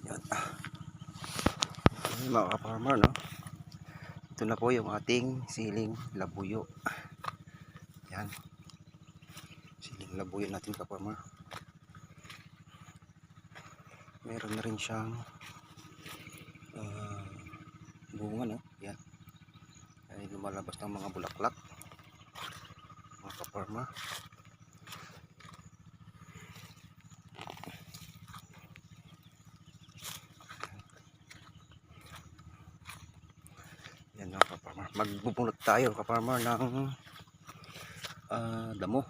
Yan. Ayan, mga ka-farmer, no? Ito na po yung ating siling labuyo. Yan. Siling labuyo natin, ka-farmer. Meron na rin siyang bunga, no? Yan. Ay lumalabas ng mga bulaklak, mga ka-farmer. Yan, mga ka-farmer. Magbubunot tayo, ka-farmer, ng damo.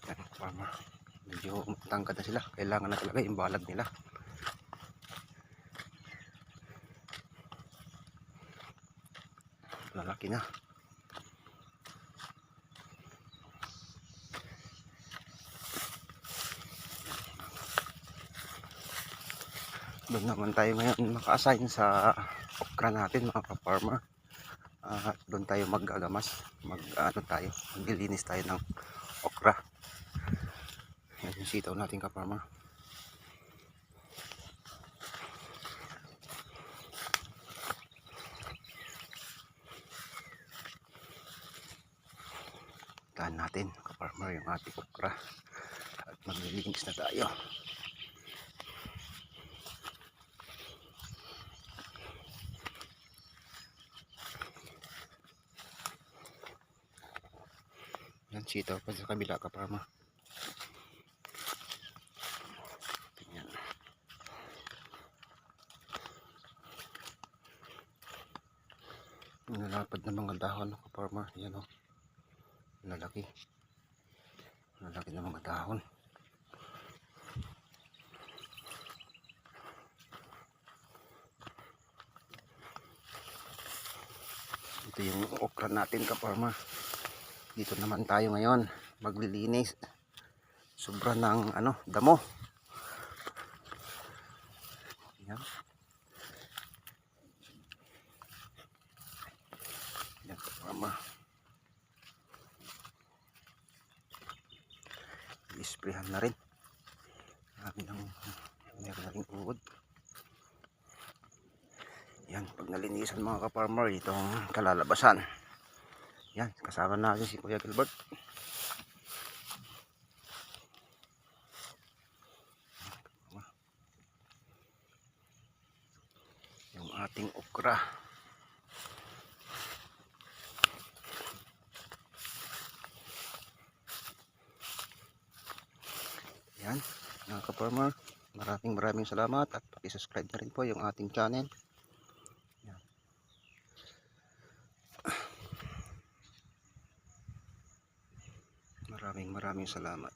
Yan, ka-farmer. Medyo matangkad na sila. Kailangan na talaga yung balag nila. Lalaki na. Doon naman tayo ngayon maka-assign sa okra natin, mga ka-farmer. At doon tayo maggagamas. Maglilinis tayo ng okra. Yan yung sitaw natin, ka-farmer. Tahan natin, ka-farmer, yung ating okra. At maglilinis na tayo. Yan, sitaw pa sa kabila, ka-farmer. Yan. Nalapad na mga dahon, ka-farmer. Yan, o. Lalaki. Lalaki na mga dahon. Ito yung okra natin, ka-farmer. Dito naman tayo ngayon maglilinis. Sobra ng damo. Yan. Yan, ka-farmer. I-sprayhan na rin. Meron na rin uod. Yan, pag nalinisan, mga ka-farmer, itong kalalabasan. Yan, kasama natin si Kuya Gilbert. Yung ating okra. Yan, mga ka-farmer, maraming salamat at paki-subscribe na rin po yung ating channel. Yan. Maraming salamat.